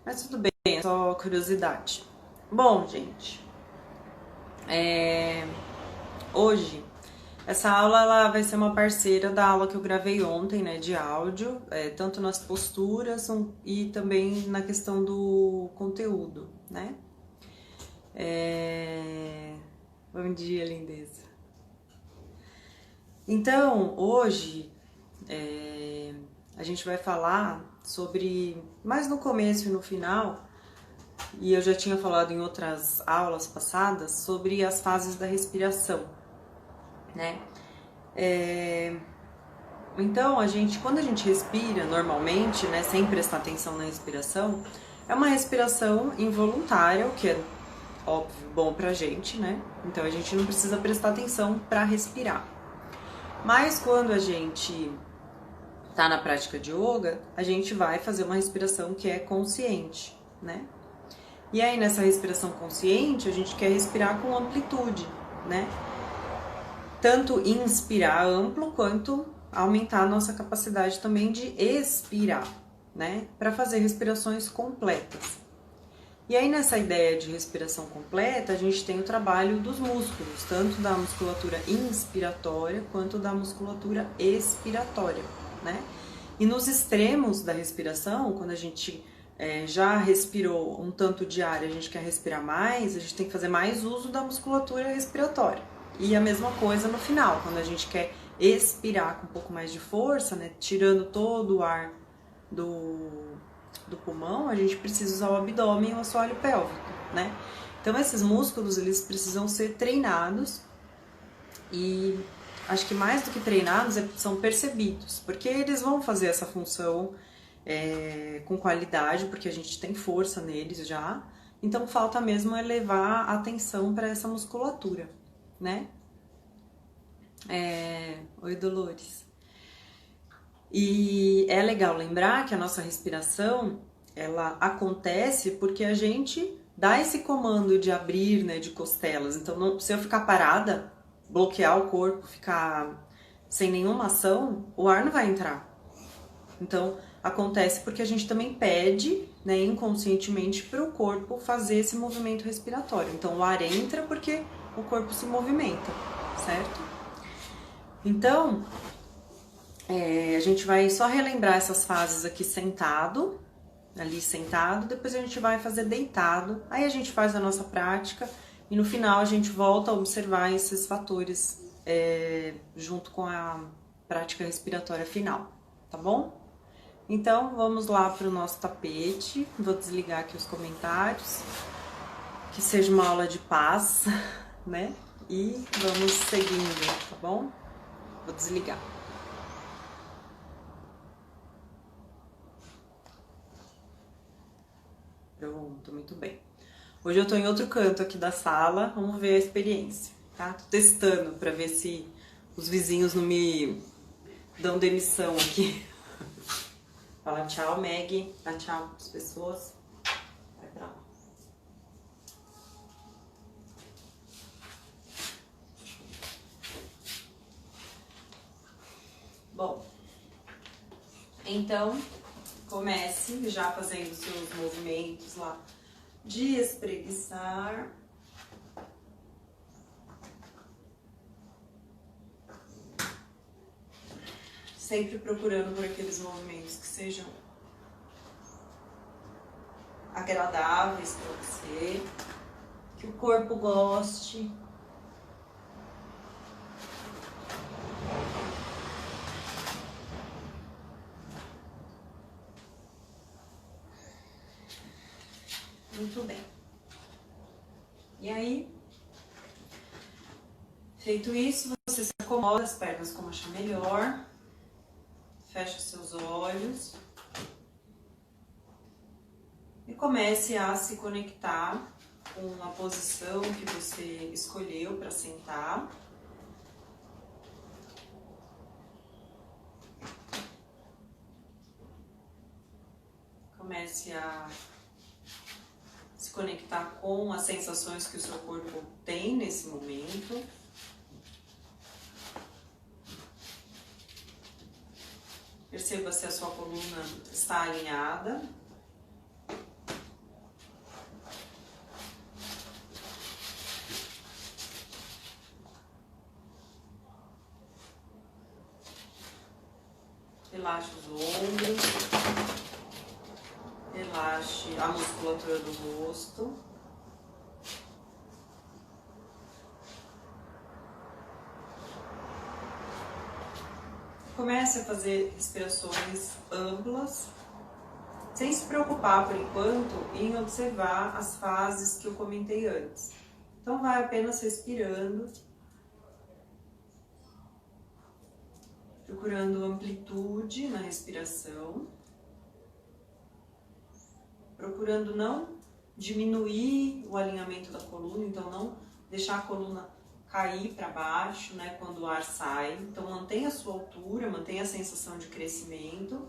Mas tudo bem, é só curiosidade. Bom, gente, hoje essa aula ela vai ser uma parceira da aula que eu gravei ontem, né, de áudio, tanto nas posturas e também na questão do conteúdo, né? Bom dia, lindeza. Então, hoje a gente vai falar sobre, mais no começo e no final, e eu já tinha falado em outras aulas passadas, sobre as fases da respiração, né? Então, quando a gente respira normalmente, né, sem prestar atenção na respiração, é uma respiração involuntária, o que é óbvio, bom pra gente, né? Então a gente não precisa prestar atenção para respirar. Mas quando a gente tá na prática de yoga, a gente vai fazer uma respiração que é consciente, né? E aí nessa respiração consciente, a gente quer respirar com amplitude, né? Tanto inspirar amplo quanto aumentar a nossa capacidade também de expirar, né? Para fazer respirações completas. E aí nessa ideia de respiração completa, a gente tem o trabalho dos músculos, tanto da musculatura inspiratória quanto da musculatura expiratória, né? E nos extremos da respiração, quando a gente já respirou um tanto de ar e a gente quer respirar mais, a gente tem que fazer mais uso da musculatura respiratória. E a mesma coisa no final, quando a gente quer expirar com um pouco mais de força, né, tirando todo o ar do pulmão, a gente precisa usar o abdômen e o assoalho pélvico, né? Então esses músculos, eles precisam ser treinados e acho que mais do que treinados, são percebidos, porque eles vão fazer essa função com qualidade, porque a gente tem força neles já, então falta mesmo é levar atenção para essa musculatura, né? Oi, Dolores. E é legal lembrar que a nossa respiração, ela acontece porque a gente dá esse comando de abrir, né, de costelas. Então, se eu ficar parada, bloquear o corpo, ficar sem nenhuma ação, o ar não vai entrar. Então, acontece porque a gente também pede, né, inconscientemente para o corpo fazer esse movimento respiratório. Então, o ar entra porque o corpo se movimenta, certo? Então, a gente vai só relembrar essas fases aqui sentado, ali sentado, depois a gente vai fazer deitado, aí a gente faz a nossa prática e no final a gente volta a observar esses fatores junto com a prática respiratória final, tá bom? Então vamos lá para o nosso tapete, vou desligar aqui os comentários, que seja uma aula de paz, né? E vamos seguindo, tá bom? Vou desligar. Pronto, muito bem. Hoje eu tô em outro canto aqui da sala, vamos ver a experiência, tá? Tô testando pra ver se os vizinhos não me dão demissão aqui. Fala tchau, Meg. Dá tchau pras pessoas. Vai pra lá. Bom, então comece já fazendo seus movimentos lá de espreguiçar. Sempre procurando por aqueles movimentos que sejam agradáveis para você, que o corpo goste. Muito bem. E aí, feito isso, você se acomoda as pernas como achar melhor. Fecha seus olhos. E comece a se conectar com a posição que você escolheu para sentar. Comece a se conectar com as sensações que o seu corpo tem nesse momento. Perceba se a sua coluna está alinhada. Relaxe os ombros, relaxe a musculatura do rosto. Comece a fazer respirações amplas, sem se preocupar por enquanto em observar as fases que eu comentei antes. Então vai apenas respirando, procurando amplitude na respiração, procurando não diminuir o alinhamento da coluna, então não deixar a coluna cair para baixo, né, quando o ar sai. Então mantenha a sua altura, mantenha a sensação de crescimento.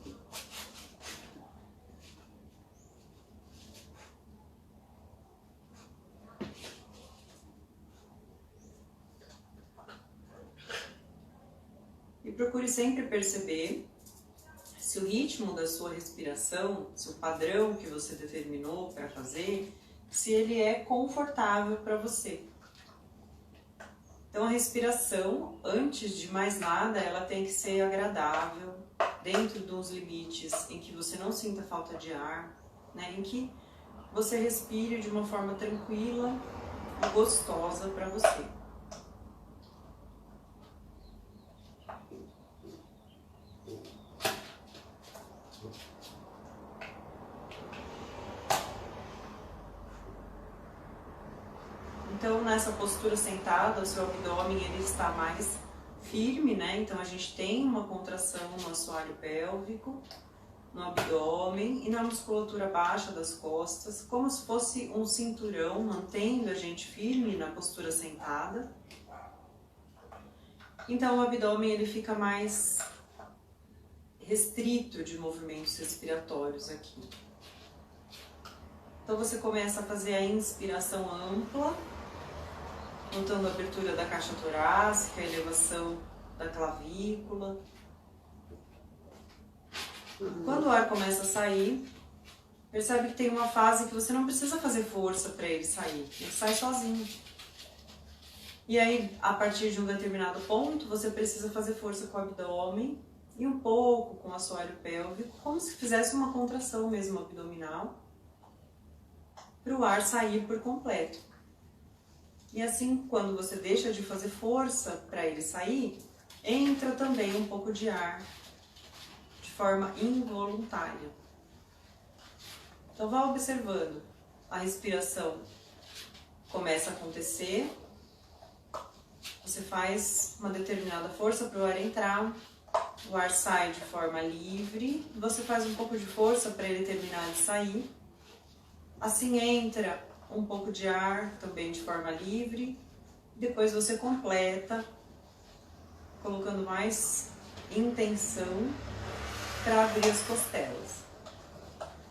E procure sempre perceber se o ritmo da sua respiração, se o padrão que você determinou para fazer, se ele é confortável para você. Então a respiração, antes de mais nada, ela tem que ser agradável, dentro dos limites em que você não sinta falta de ar, né? Em que você respire de uma forma tranquila e gostosa para você. Então, nessa postura sentada, o seu abdômen ele está mais firme, né? Então, a gente tem uma contração no assoalho pélvico, no abdômen e na musculatura baixa das costas, como se fosse um cinturão, mantendo a gente firme na postura sentada. Então, o abdômen ele fica mais restrito de movimentos respiratórios aqui. Então, você começa a fazer a inspiração ampla, notando a abertura da caixa torácica, a elevação da clavícula. Quando o ar começa a sair, percebe que tem uma fase que você não precisa fazer força para ele sair, ele sai sozinho. E aí, a partir de um determinado ponto, você precisa fazer força com o abdômen e um pouco com o assoalho pélvico, como se fizesse uma contração mesmo abdominal, para o ar sair por completo. E assim, quando você deixa de fazer força para ele sair, entra também um pouco de ar de forma involuntária. Então vá observando, a respiração começa a acontecer, você faz uma determinada força para o ar entrar, o ar sai de forma livre, você faz um pouco de força para ele terminar de sair, assim entra um pouco de ar também de forma livre, depois você completa, colocando mais intenção para abrir as costelas.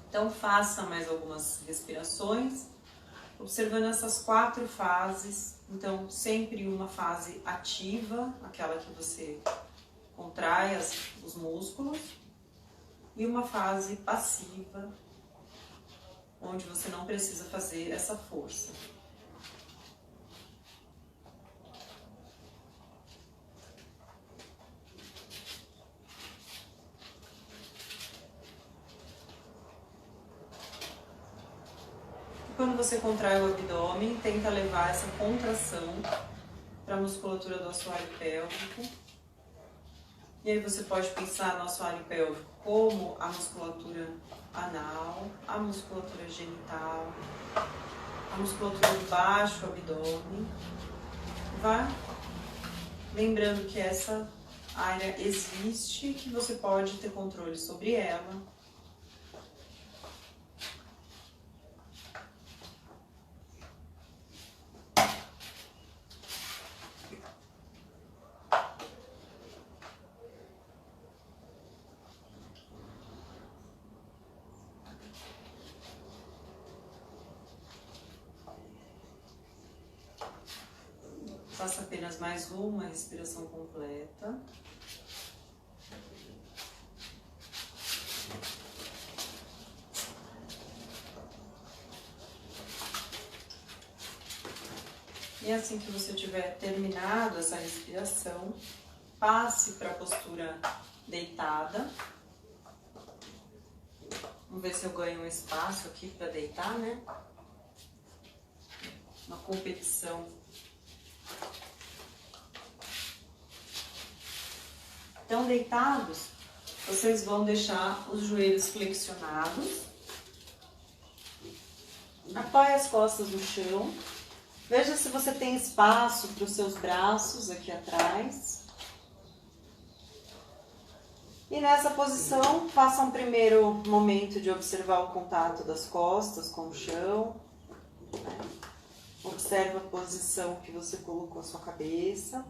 Então faça mais algumas respirações, observando essas 4 fases. Então sempre uma fase ativa, aquela que você contrai os músculos, e uma fase passiva, onde você não precisa fazer essa força. E quando você contrai o abdômen, tenta levar essa contração para a musculatura do assoalho pélvico. E aí você pode pensar no assoalho pélvico como a musculatura anal, a musculatura genital, a musculatura do baixo abdômen. Vá lembrando que essa área existe, que você pode ter controle sobre ela. Faça apenas mais uma respiração completa. E assim que você tiver terminado essa respiração, passe para a postura deitada. Vamos ver se eu ganho um espaço aqui para deitar, né? Uma competição. Então, deitados, vocês vão deixar os joelhos flexionados. Apoie as costas no chão. Veja se você tem espaço para os seus braços aqui atrás. E nessa posição, faça um primeiro momento de observar o contato das costas com o chão. Observe a posição que você colocou a sua cabeça.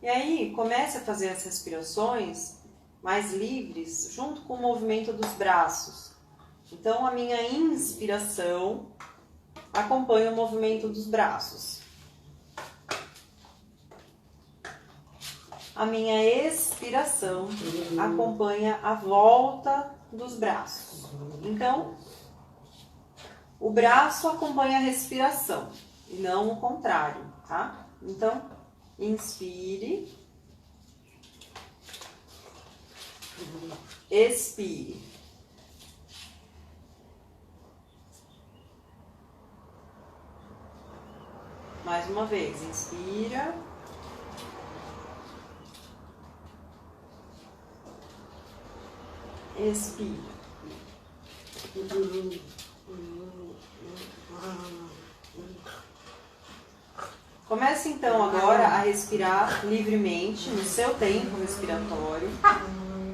E aí, comece a fazer as respirações mais livres, junto com o movimento dos braços. Então, a minha inspiração acompanha o movimento dos braços. A minha expiração acompanha a volta dos braços. Então, o braço acompanha a respiração e não o contrário, tá? Então, inspire, expire. Mais uma vez, inspira. Expira. Comece então agora a respirar livremente no seu tempo respiratório,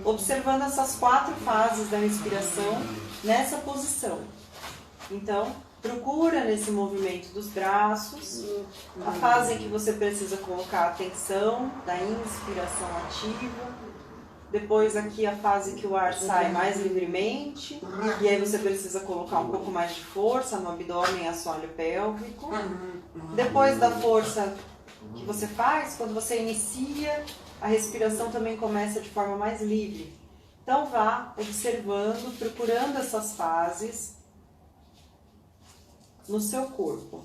observando essas 4 fases da respiração nessa posição. Então, procura nesse movimento dos braços a fase em que você precisa colocar atenção da inspiração ativa. Depois aqui a fase que o ar sai mais livremente, e aí você precisa colocar um pouco mais de força no abdômen e assoalho pélvico. Depois da força que você faz, quando você inicia, a respiração também começa de forma mais livre. Então vá observando, procurando essas fases no seu corpo.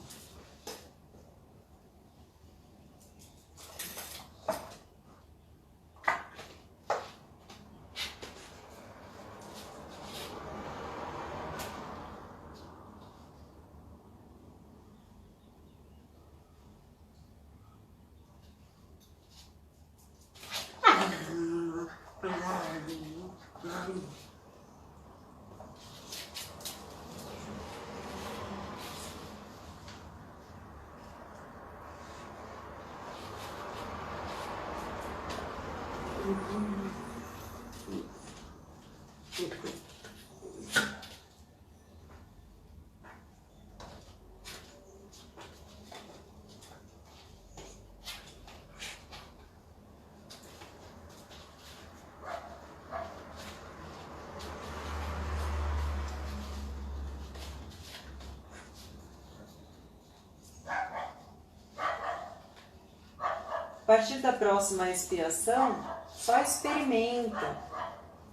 A partir da próxima respiração, só experimenta.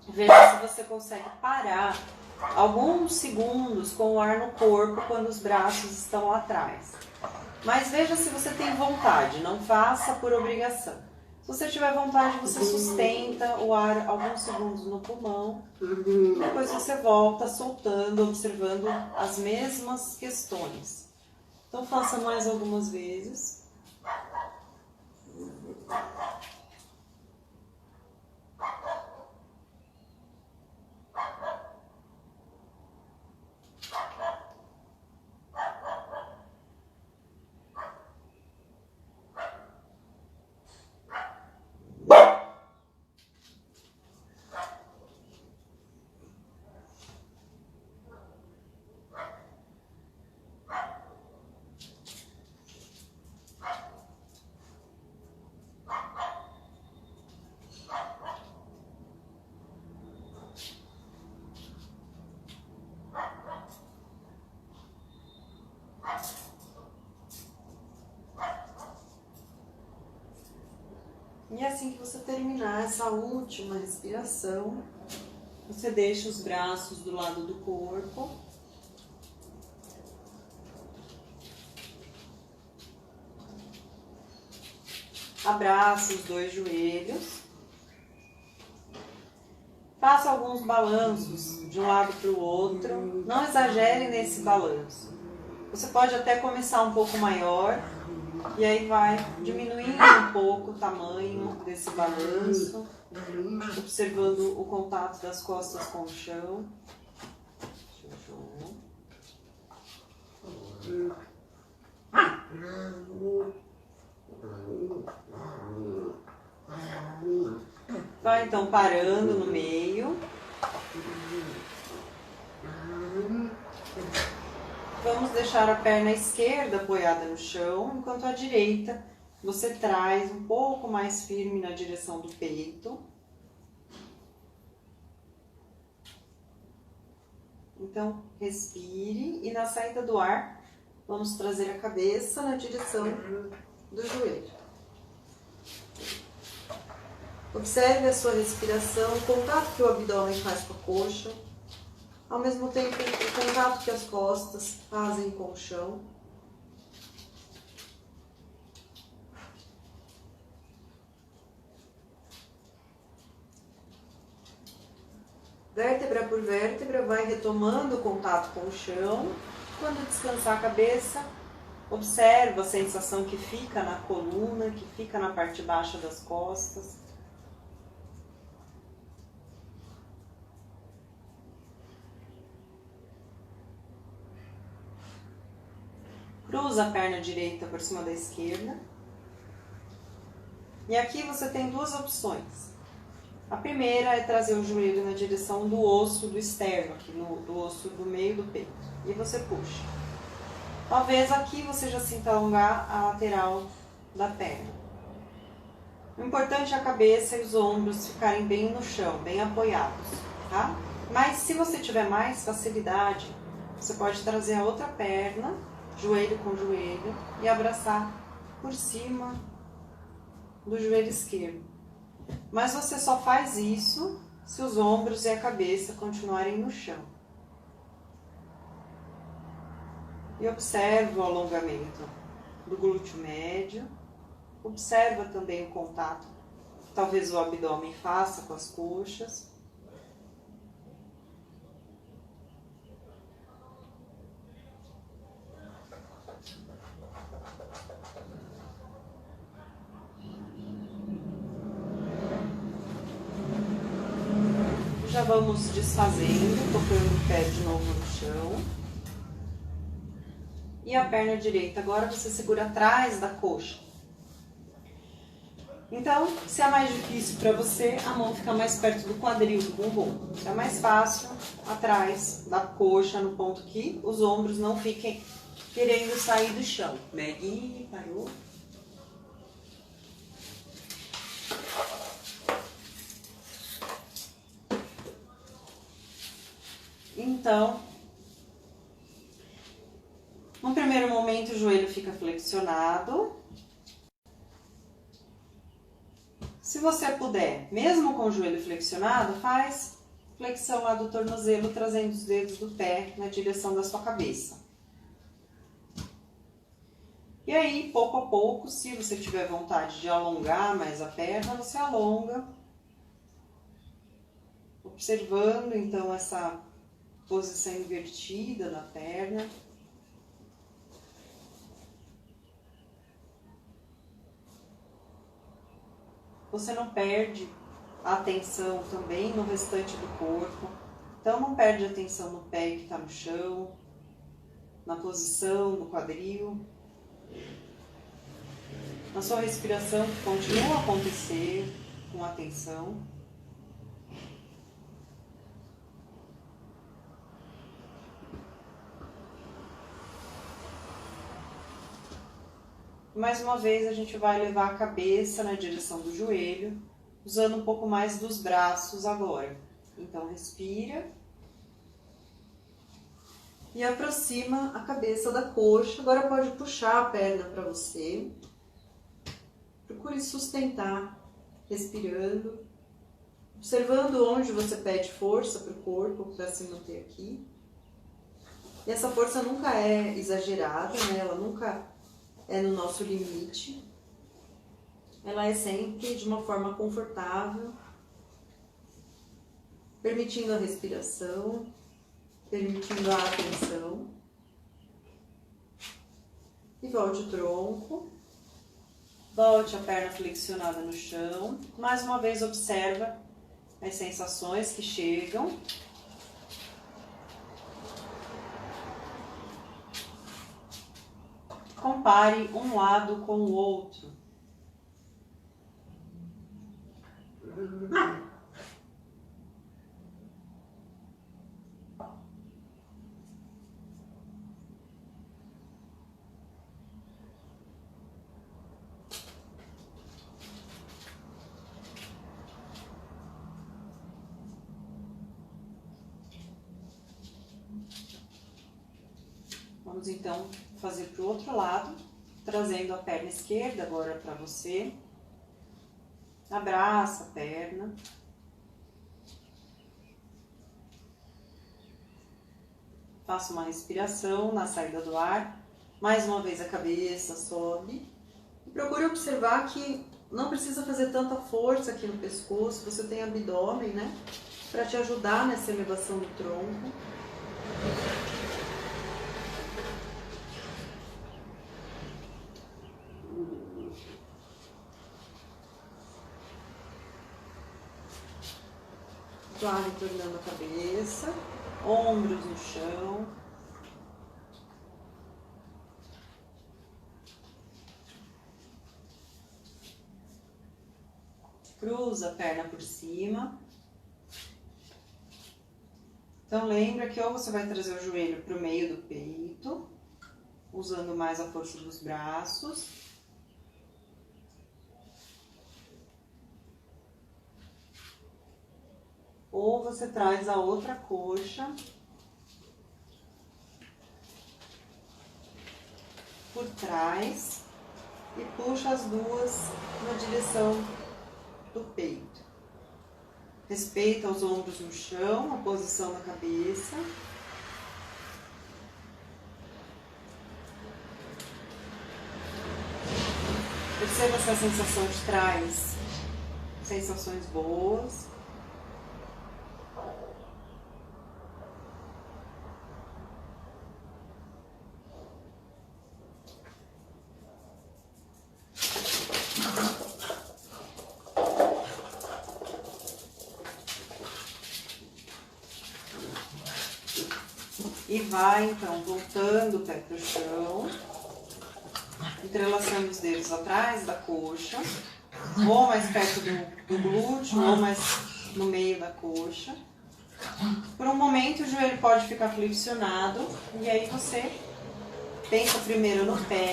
Veja se você consegue parar alguns segundos com o ar no corpo quando os braços estão lá atrás. Mas veja se você tem vontade, não faça por obrigação. Se você tiver vontade, você sustenta o ar alguns segundos no pulmão. Depois você volta soltando, observando as mesmas questões. Então faça mais algumas vezes. E assim que você terminar essa última respiração, você deixa os braços do lado do corpo. Abraça os dois joelhos. Faça alguns balanços de um lado para o outro. Não exagere nesse balanço. Você pode até começar um pouco maior e aí vai diminuindo um pouco o tamanho desse balanço, observando o contato das costas com o chão. Vai então parando no meio. Vamos deixar a perna esquerda apoiada no chão, enquanto a direita você traz um pouco mais firme na direção do peito. Então, respire e na saída do ar, vamos trazer a cabeça na direção do joelho. Observe a sua respiração, o contato que o abdômen faz com a coxa, ao mesmo tempo o contato que as costas fazem com o chão. Vértebra por vértebra, vai retomando o contato com o chão. Quando descansar a cabeça, observa a sensação que fica na coluna, que fica na parte baixa das costas. Cruza a perna direita por cima da esquerda. E aqui você tem duas opções. A primeira é trazer o joelho na direção do osso do externo, aqui do osso do meio do peito. E você puxa. Talvez aqui você já sinta alongar a lateral da perna. O importante é a cabeça e os ombros ficarem bem no chão, bem apoiados, tá? Mas se você tiver mais facilidade, você pode trazer a outra perna, joelho com joelho, e abraçar por cima do joelho esquerdo. Mas você só faz isso se os ombros e a cabeça continuarem no chão. E observa o alongamento do glúteo médio. Observa também o contato que talvez o abdômen faça com as coxas. Já vamos desfazendo, tocando o pé de novo no chão. E a perna direita, agora você segura atrás da coxa. Então, se é mais difícil para você, a mão fica mais perto do quadril, do bumbum. Se é mais fácil, atrás da coxa, no ponto que os ombros não fiquem querendo sair do chão. Maggie, parou. Então, no primeiro momento o joelho fica flexionado. Se você puder, mesmo com o joelho flexionado, faz flexão lá do tornozelo, trazendo os dedos do pé na direção da sua cabeça. E aí, pouco a pouco, se você tiver vontade de alongar mais a perna, você alonga. Observando, então, essa posição invertida da perna. Você não perde a atenção também no restante do corpo. Então não perde a atenção no pé que está no chão, na posição do quadril, na sua respiração que continua a acontecer com atenção. Mais uma vez a gente vai levar a cabeça na direção do joelho, usando um pouco mais dos braços agora. Então respira e aproxima a cabeça da coxa. Agora pode puxar a perna para você. Procure sustentar, respirando, observando onde você pede força para o corpo, para se manter aqui. E essa força nunca é exagerada, né? Ela nunca é no nosso limite. ela é sempre de uma forma confortável, permitindo a respiração, permitindo a atenção. E volte o tronco, volte a perna flexionada no chão. Mais uma vez observa as sensações que chegam. Compare um lado com o outro. Vamos então fazer para o outro lado, trazendo a perna esquerda agora para você. Abraça a perna. Faça uma respiração na saída do ar. Mais uma vez a cabeça sobe. E procure observar que não precisa fazer tanta força aqui no pescoço. Você tem abdômen, né? Para te ajudar nessa elevação do tronco. Vá retornando a cabeça, ombros no chão. Cruza a perna por cima. Então lembra que ou você vai trazer o joelho para o meio do peito, usando mais a força dos braços. Ou você traz a outra coxa por trás e puxa as duas na direção do peito. Respeita os ombros no chão, a posição da cabeça. Perceba se a sensação te traz sensações boas. E vai, então, voltando o pé para o chão, entrelaçando os dedos atrás da coxa, ou mais perto do glúteo, ou mais no meio da coxa. Por um momento, o joelho pode ficar flexionado, e aí você pensa primeiro no pé.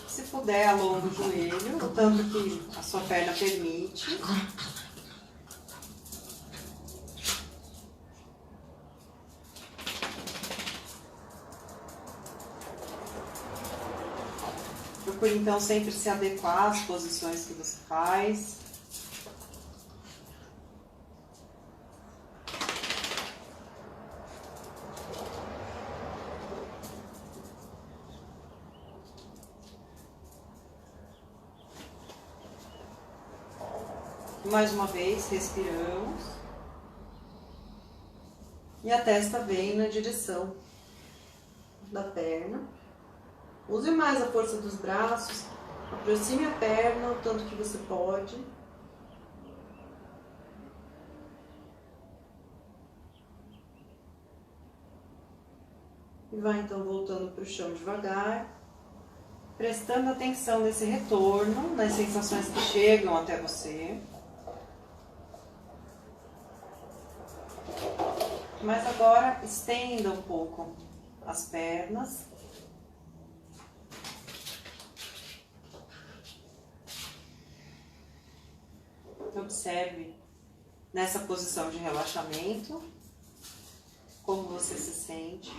Se puder, alonga o joelho, o tanto que a sua perna permite. Procure então sempre se adequar às posições que você faz. Mais uma vez, respiramos. E a testa vem na direção da perna. Use mais a força dos braços, aproxime a perna o tanto que você pode. E vai então voltando para o chão devagar, prestando atenção nesse retorno, nas sensações que chegam até você. Mas agora estenda um pouco as pernas. Observe nessa posição de relaxamento, como você se sente.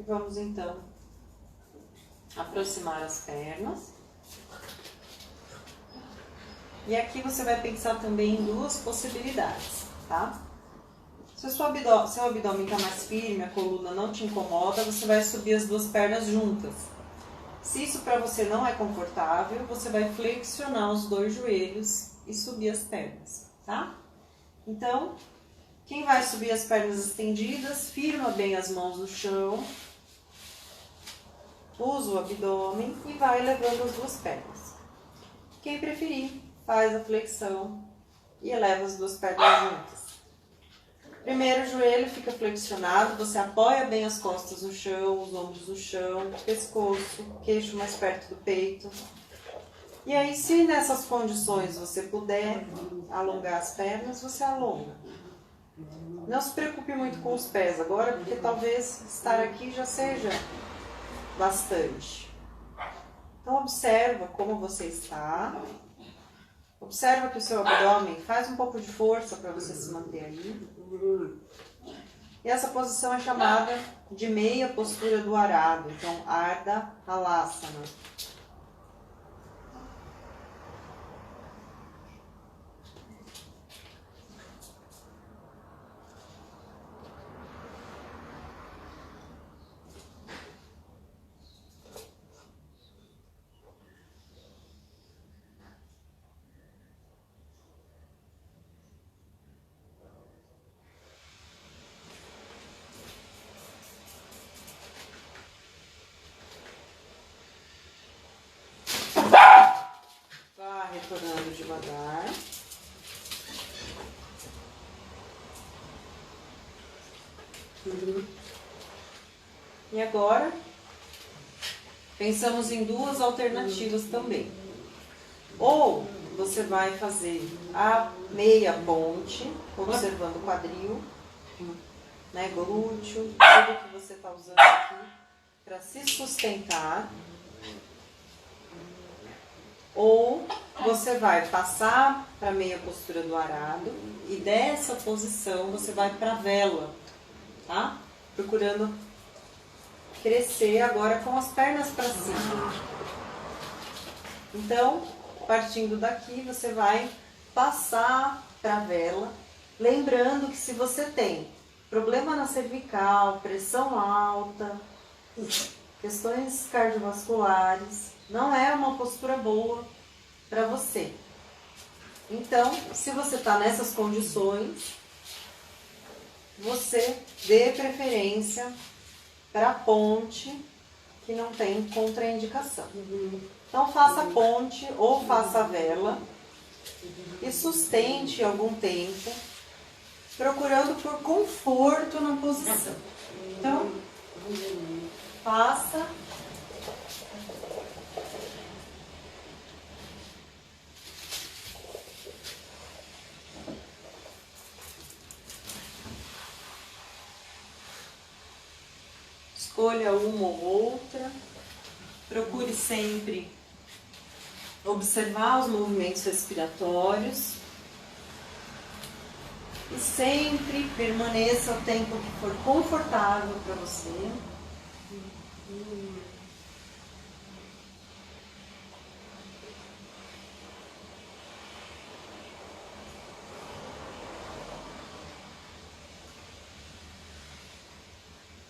Vamos então aproximar as pernas. E aqui você vai pensar também em duas possibilidades, tá? Se o seu abdômen está mais firme, a coluna não te incomoda, você vai subir as duas pernas juntas. Se isso para você não é confortável, você vai flexionar os dois joelhos e subir as pernas, tá? Então, quem vai subir as pernas estendidas, firma bem as mãos no chão, usa o abdômen e vai levando as duas pernas. Quem preferir, faz a flexão e eleva as duas pernas juntas. Primeiro, o joelho fica flexionado, você apoia bem as costas no chão, os ombros no chão, pescoço, queixo mais perto do peito. E aí, se nessas condições você puder alongar as pernas, você alonga. Não se preocupe muito com os pés agora, porque talvez estar aqui já seja bastante. Então, observa como você está. Observa que o seu abdômen faz um pouco de força para você se manter aí. E essa posição é chamada de meia postura do arado. Então, Ardha Halasana. Vá retornando devagar. E agora, pensamos em duas alternativas também. Ou você vai fazer a meia ponte, observando o quadril, né, glúteo, tudo que você está usando aqui para se sustentar. Ou você vai passar para a meia postura do arado e dessa posição você vai para a vela, tá? Procurando crescer agora com as pernas para cima. Então, partindo daqui, você vai passar para a vela, lembrando que se você tem problema na cervical, pressão alta, questões cardiovasculares, não é uma postura boa para você. Então, se você está nessas condições, você dê preferência para a ponte, que não tem contraindicação. Então, faça a ponte ou faça a vela e sustente algum tempo, procurando por conforto na posição. Então, faça. Escolha uma ou outra. Procure sempre observar os movimentos respiratórios. E sempre permaneça o tempo que for confortável para você.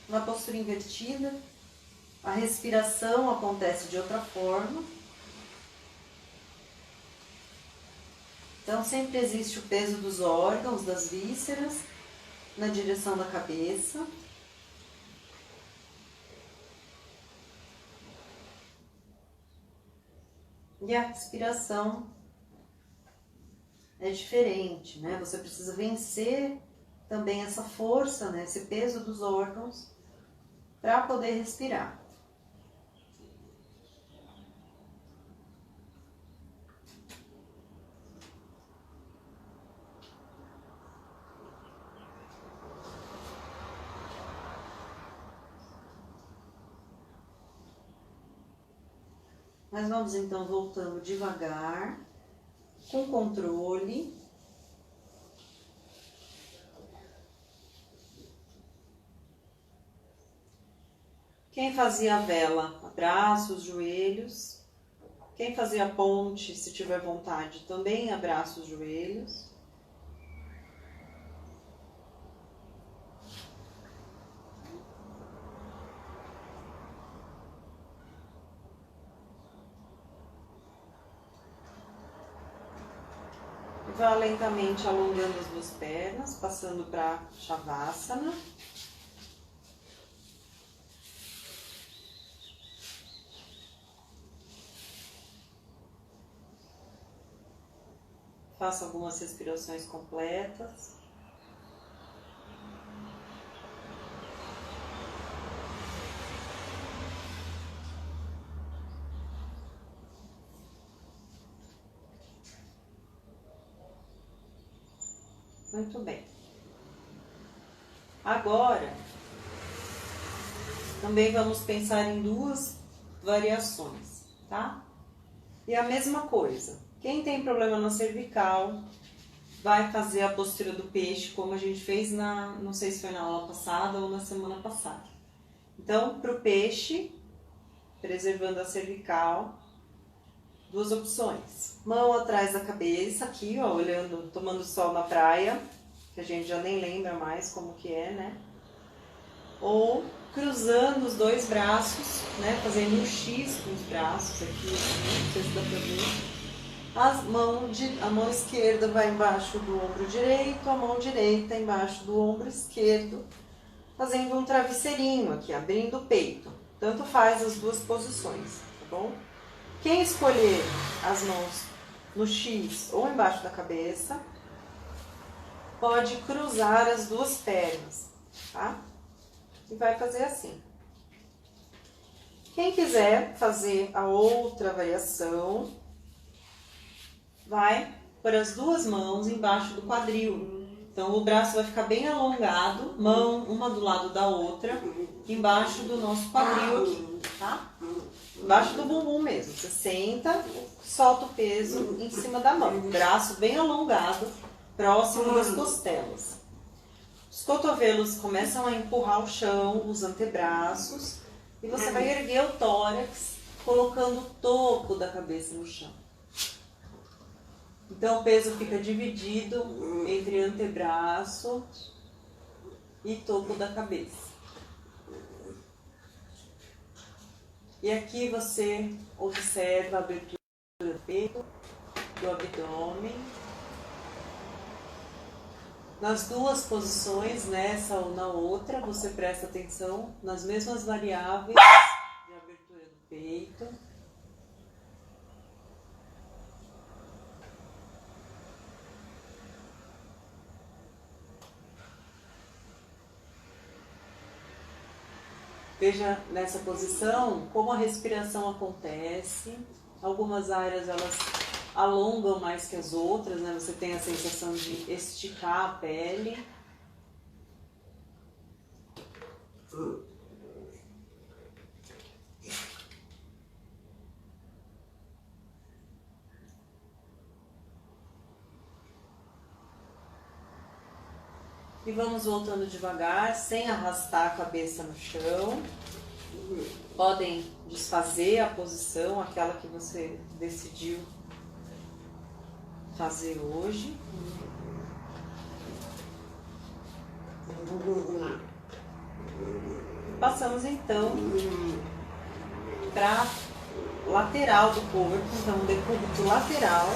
Na postura invertida, a respiração acontece de outra forma. Então, sempre existe o peso dos órgãos, das vísceras, na direção da cabeça. E a respiração é diferente, né? Você precisa vencer também essa força, né? Esse peso dos órgãos para poder respirar. Nós vamos então voltando devagar, com controle. Quem fazia a vela, abraça os joelhos. Quem fazia a ponte, se tiver vontade, também abraça os joelhos. E vá lentamente alongando as duas pernas, passando para Shavasana. Faça algumas respirações completas. Muito bem. Agora, também vamos pensar em duas variações, tá? E a mesma coisa. Quem tem problema na cervical, vai fazer a postura do peixe, como a gente fez não sei se foi na aula passada ou na semana passada. Então, para o peixe, preservando a cervical, duas opções. Mão atrás da cabeça, aqui, ó, olhando, tomando sol na praia, que a gente já nem lembra mais como que é, né? Ou cruzando os dois braços, né? Fazendo um X com os braços aqui, assim, não sei se dá pra ver. A mão esquerda vai embaixo do ombro direito, a mão direita embaixo do ombro esquerdo, fazendo um travesseirinho aqui, abrindo o peito. Tanto faz as duas posições, tá bom? Quem escolher as mãos no X ou embaixo da cabeça, pode cruzar as duas pernas, tá? E vai fazer assim. Quem quiser fazer a outra variação, vai pôr as duas mãos embaixo do quadril. Então, o braço vai ficar bem alongado, mão uma do lado da outra, embaixo do nosso quadril aqui, tá? Embaixo do bumbum mesmo. Você senta, solta o peso em cima da mão. Braço bem alongado, próximo das costelas. Os cotovelos começam a empurrar o chão, os antebraços, e você vai erguer o tórax, colocando o topo da cabeça no chão. Então o peso fica dividido entre antebraço e topo da cabeça. E aqui você observa a abertura do peito, do abdômen. Nas duas posições, nessa ou na outra, você presta atenção nas mesmas variáveis de abertura do peito. Veja nessa posição como a respiração acontece. Algumas áreas elas alongam mais que as outras, né? Você tem a sensação de esticar a pele. E vamos voltando devagar, sem arrastar a cabeça no chão. Podem desfazer a posição, aquela que você decidiu fazer hoje. Passamos então para lateral do corpo, então decúbito lateral.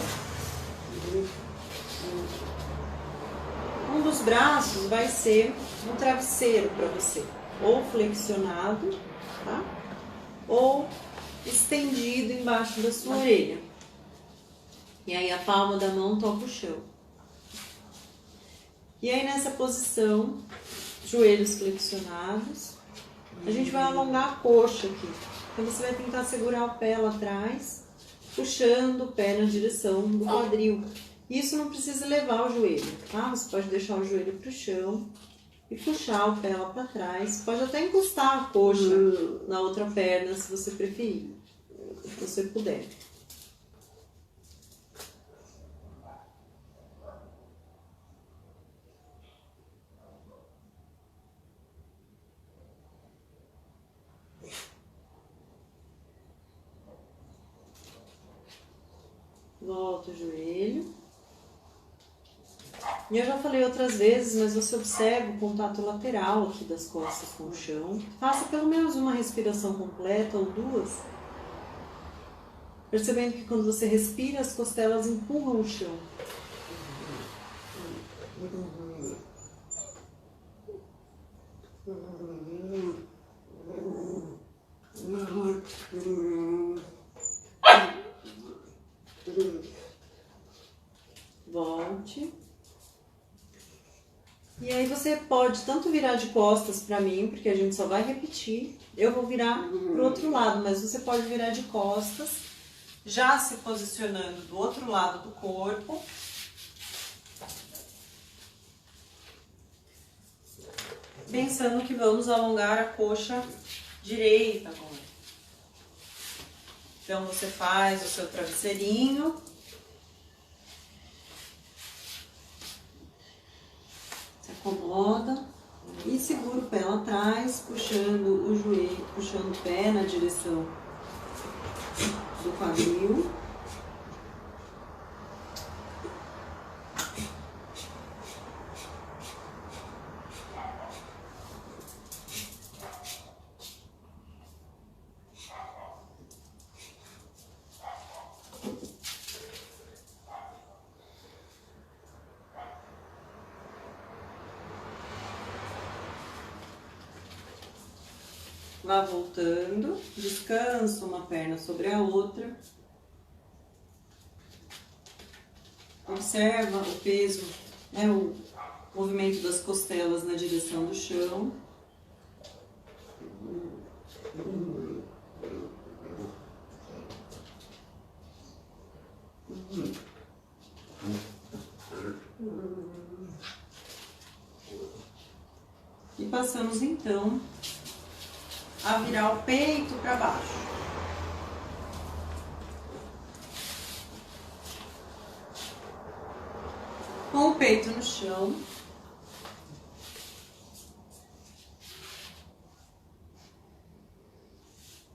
Um dos braços vai ser um travesseiro para você, ou flexionado, tá? Ou estendido embaixo da sua orelha. E aí a palma da mão toca o chão. E aí nessa posição, joelhos flexionados, a gente vai alongar a coxa aqui. Então você vai tentar segurar o pé lá atrás, puxando o pé na direção do quadril. Isso não precisa levar o joelho, tá? Você pode deixar o joelho pro chão e puxar o pé lá para trás. Pode até encostar a coxa na outra perna, se você preferir, se você puder. Volta o joelho. E eu já falei outras vezes, mas você observa o contato lateral aqui das costas com o chão. Faça pelo menos uma respiração completa ou duas. Percebendo que quando você respira, as costelas empurram o chão. Volte. E aí você pode tanto virar de costas para mim, porque a gente só vai repetir. Eu vou virar pro outro lado, mas você pode virar de costas, já se posicionando do outro lado do corpo. Pensando que vamos alongar a coxa direita agora. Então você faz o seu travesseirinho. Se acomoda e segura o pé lá atrás, puxando o joelho, puxando o pé na direção do quadril. Vá voltando, descansa uma perna sobre a outra. Observa o peso, né, o movimento das costelas na direção do chão. E passamos então a virar o peito para baixo. Com o peito no chão.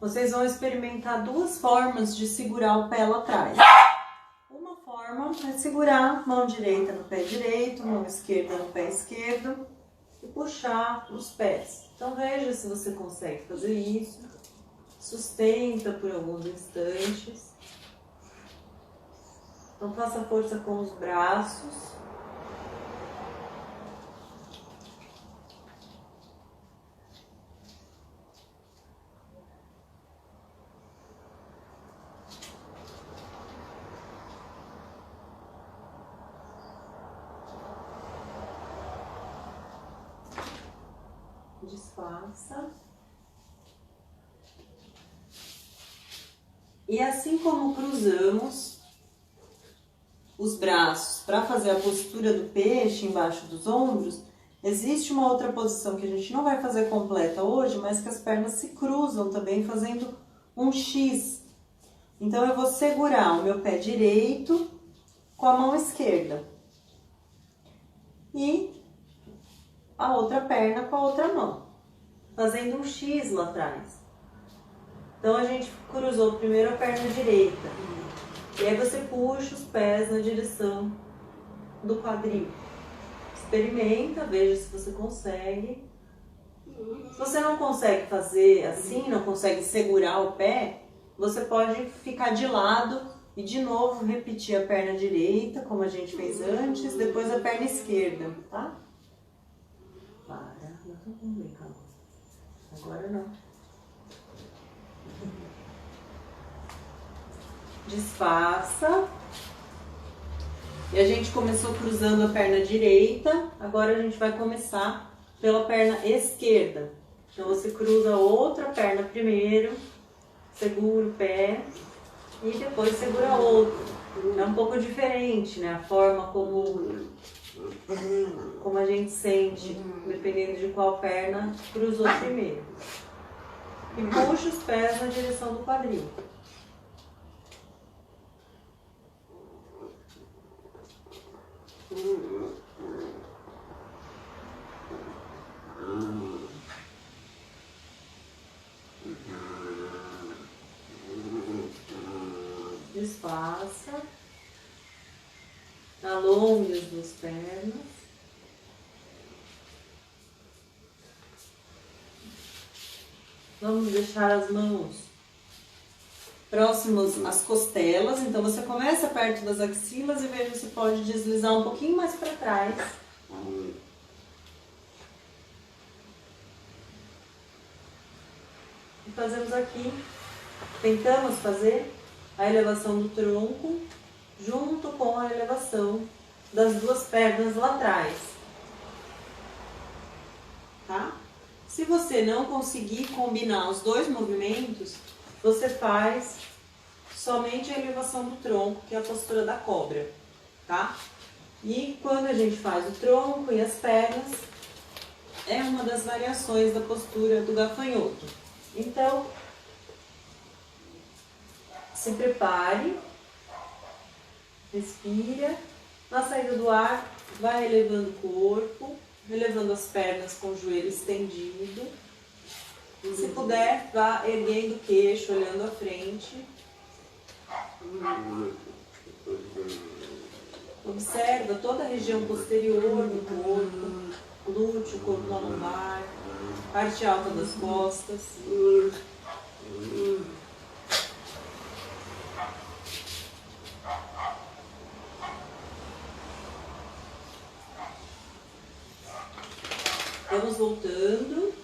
Vocês vão experimentar duas formas de segurar o pé lá atrás. Uma forma é segurar mão direita no pé direito, mão esquerda no pé esquerdo e puxar os pés. Então veja se você consegue fazer isso. Sustenta por alguns instantes. Então faça força com os braços. Desfaça. E assim como cruzamos os braços para fazer a postura do peixe embaixo dos ombros, existe uma outra posição que a gente não vai fazer completa hoje, mas que as pernas se cruzam também fazendo um X. Então eu vou segurar o meu pé direito com a mão esquerda e a outra perna com a outra mão, fazendo um X lá atrás. Então a gente cruzou primeiro a perna direita, e aí você puxa os pés na direção do quadril. Experimenta, veja se você consegue. Se você não consegue fazer assim, não consegue segurar o pé, você pode ficar de lado e de novo repetir a perna direita, como a gente fez antes, depois a perna esquerda, tá? Para, não tô com bem, calma. Agora não. Desfaça. E a gente começou cruzando a perna direita, agora a gente vai começar pela perna esquerda. Então você cruza a outra perna primeiro, segura o pé e depois segura a outra. É um pouco diferente, né? A forma como a gente sente, dependendo de qual perna cruzou primeiro. E puxa os pés na direção do quadril. Desfaça. Alongue as duas pernas. Vamos deixar as mãos próximos às costelas. Então você começa perto das axilas e veja se pode deslizar um pouquinho mais para trás. E fazemos aqui, tentamos fazer a elevação do tronco junto com a elevação das duas pernas lá atrás, tá? Se você não conseguir combinar os dois movimentos, você faz somente a elevação do tronco, que é a postura da cobra, tá? E quando a gente faz o tronco e as pernas, é uma das variações da postura do gafanhoto. Então, se prepare, respira, na saída do ar, vai elevando o corpo, elevando as pernas com o joelho estendido. Se puder, vá erguendo o queixo, olhando à frente. Observa toda a região posterior do corpo, glúteo, corpo lombar, parte alta das costas. Vamos voltando.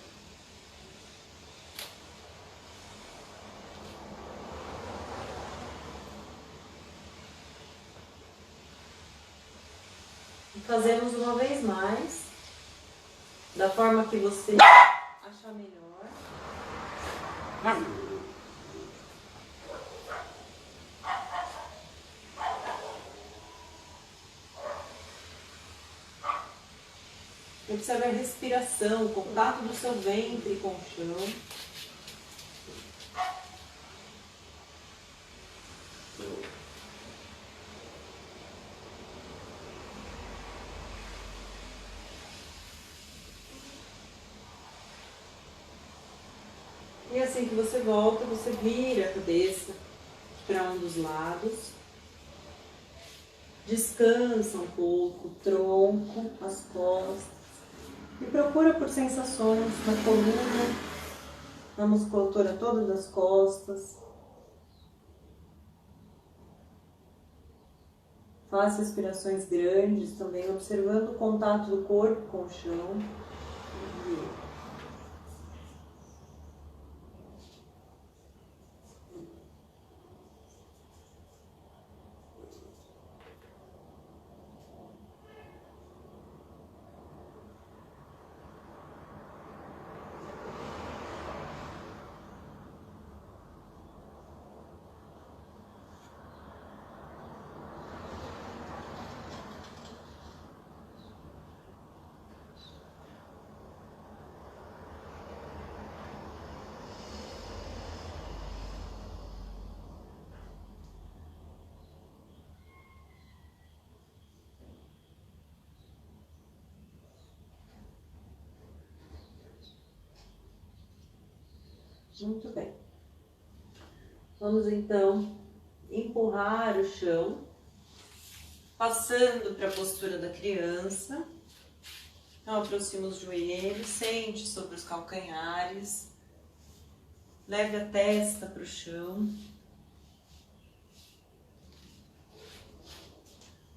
E fazemos uma vez mais, da forma que você achar melhor. Observe a respiração, o contato do seu ventre com o chão. E assim que você volta, você vira a cabeça para um dos lados. Descansa um pouco o tronco, as costas. E procura por sensações na coluna, na musculatura toda das costas. Faça respirações grandes também, observando o contato do corpo com o chão. Muito bem. Vamos então empurrar o chão, passando para a postura da criança. Então aproxima os joelhos, sente sobre os calcanhares, leve a testa para o chão.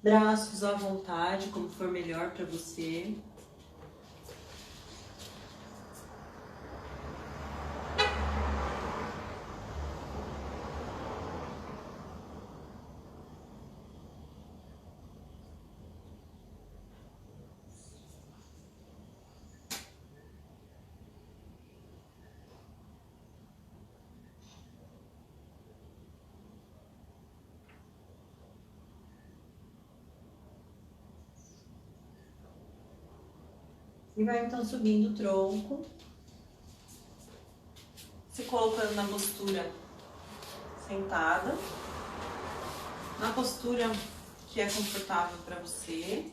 Braços à vontade, como for melhor para você. E vai então subindo o tronco, se colocando na postura sentada, na postura que é confortável para você.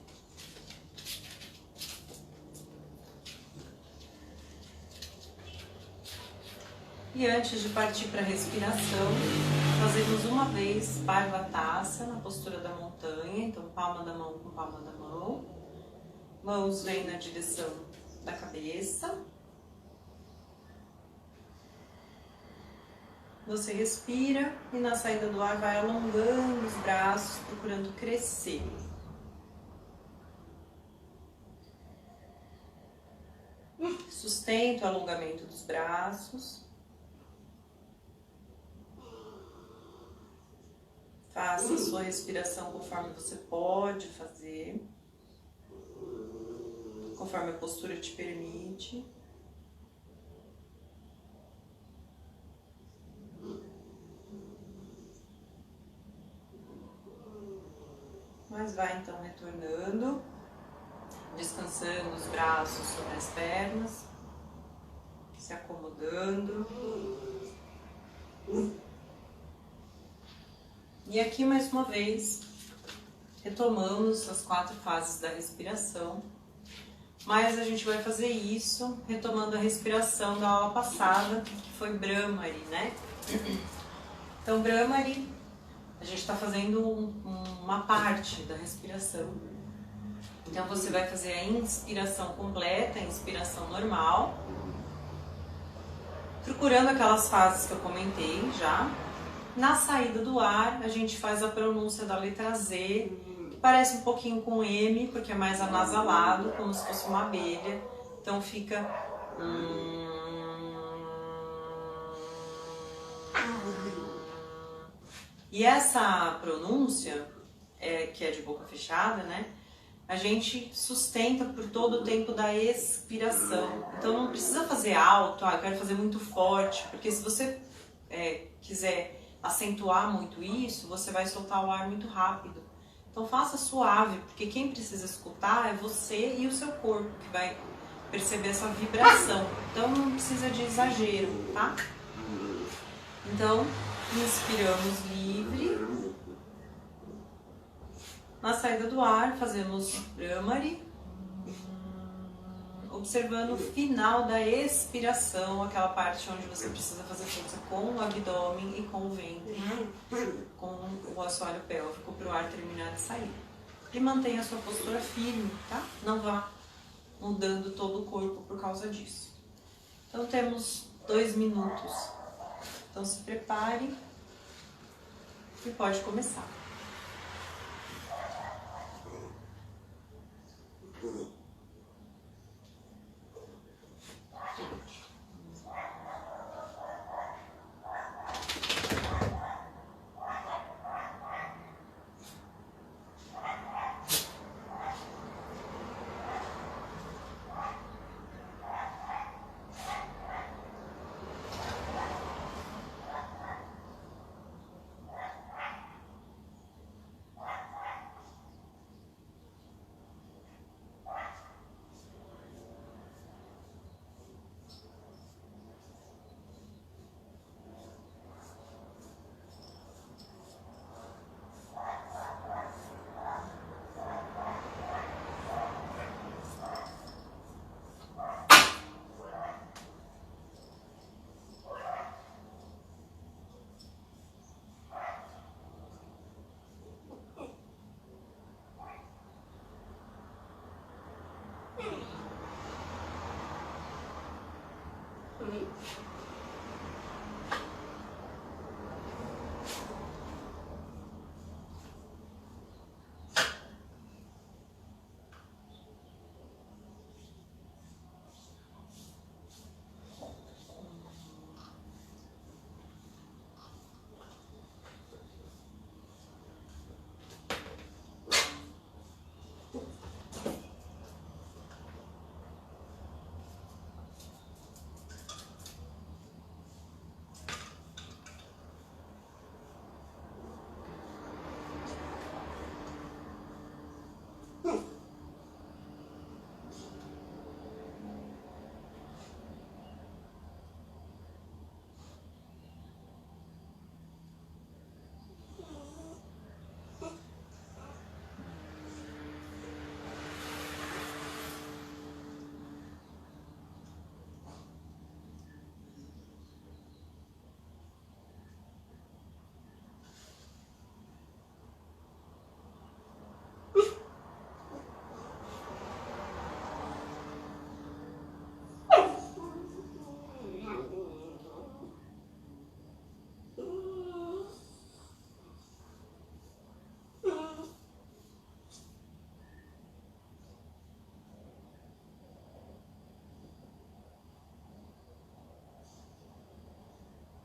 E antes de partir para a respiração, fazemos uma vez Parvatasana, na postura da montanha. Então, palma da mão com palma da mão. Mãos vêm na direção da cabeça. Você respira e na saída do ar vai alongando os braços, procurando crescer. Sustenta o alongamento dos braços. Faça a sua respiração conforme você pode fazer, conforme a postura te permite. Mas vai então retornando, descansando os braços sobre as pernas, se acomodando. E aqui mais uma vez, retomamos as 4 fases da respiração, mas a gente vai fazer isso retomando a respiração da aula passada, que foi Bhramari, né? Então, Bhramari, a gente está fazendo uma parte da respiração. Então, você vai fazer a inspiração completa, a inspiração normal, procurando aquelas fases que eu comentei já. Na saída do ar, a gente faz a pronúncia da letra Z, que parece um pouquinho com M, porque é mais anasalado, como se fosse uma abelha. Então fica... E essa pronúncia, que é de boca fechada, né? A gente sustenta por todo o tempo da expiração. Então não precisa fazer alto, eu quero fazer muito forte, porque se você quiser acentuar muito isso, você vai soltar o ar muito rápido. Então faça suave, porque quem precisa escutar é você e o seu corpo, que vai perceber essa vibração. Então não precisa de exagero, tá? Então, inspiramos livre. Na saída do ar, fazemos Bhramari, observando o final da expiração, aquela parte onde você precisa fazer força com o abdômen e com o ventre, com o assoalho pélvico, para o ar terminar de sair. E mantenha a sua postura firme, tá? Não vá mudando todo o corpo por causa disso. Então temos 2 minutos. Então se prepare e pode começar.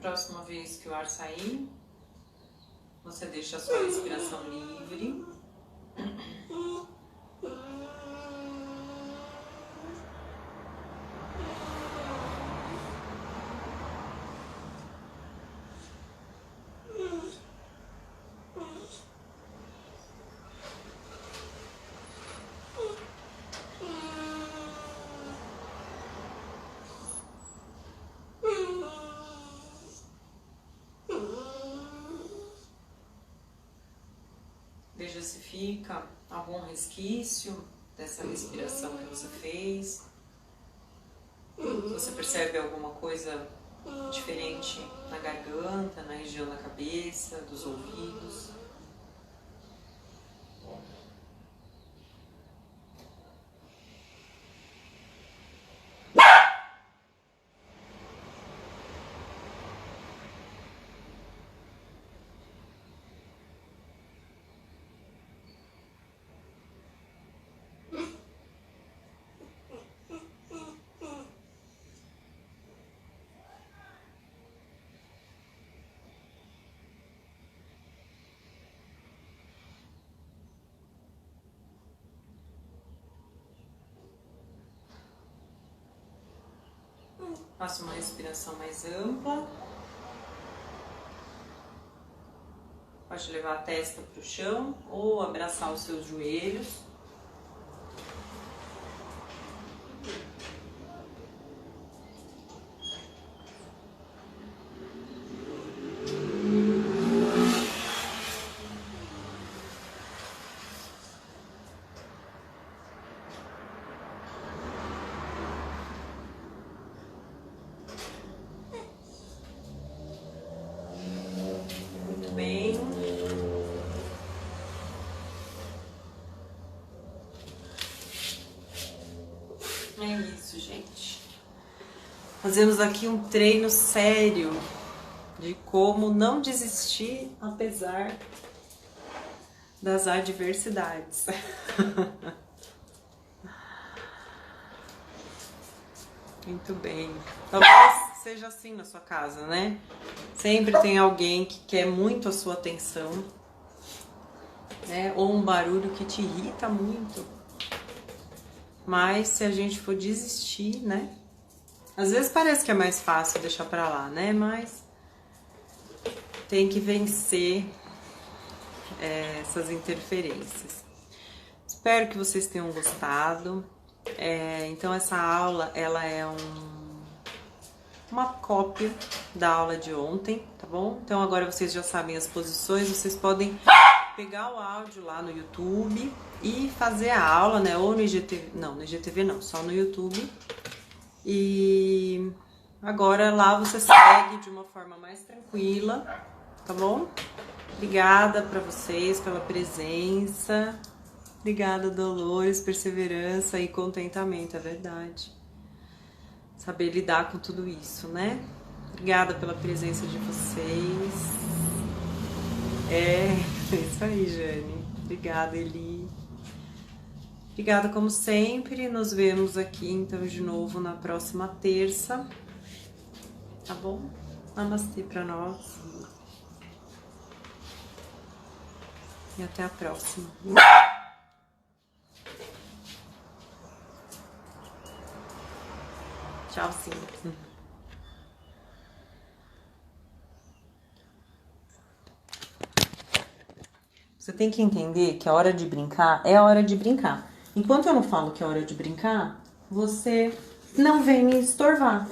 Próxima vez que o ar sair, você deixa a sua respiração livre. Veja se fica algum resquício dessa respiração que você fez. Se você percebe alguma coisa diferente na garganta, na região da cabeça, dos ouvidos. Faça uma respiração mais ampla. Pode levar a testa para o chão ou abraçar os seus joelhos. Bem. É isso, gente. Fazemos aqui um treino sério de como não desistir apesar das adversidades. Muito bem. Talvez seja assim na sua casa, né? Sempre tem alguém que quer muito a sua atenção, né? Ou um barulho que te irrita muito. Mas se a gente for desistir, né? Às vezes parece que é mais fácil deixar pra lá, né? Mas tem que vencer essas interferências. Espero que vocês tenham gostado. Então essa aula, ela é uma cópia da aula de ontem, tá bom? Então agora vocês já sabem as posições, vocês podem pegar o áudio lá no YouTube e fazer a aula, né? Ou no IGTV, não, no IGTV não, só no YouTube. E agora lá você segue de uma forma mais tranquila, tá bom? Obrigada pra vocês pela presença. Obrigada, Dolores, perseverança e contentamento, é verdade. Saber lidar com tudo isso, né? Obrigada pela presença de vocês. É isso aí, Jane. Obrigada, Eli. Obrigada, como sempre. Nos vemos aqui, então, de novo na próxima terça. Tá bom? Namastê pra nós. E até a próxima. Tchau, sim. Você tem que entender que a hora de brincar é a hora de brincar. Enquanto eu não falo que é hora de brincar, você não vem me estorvar.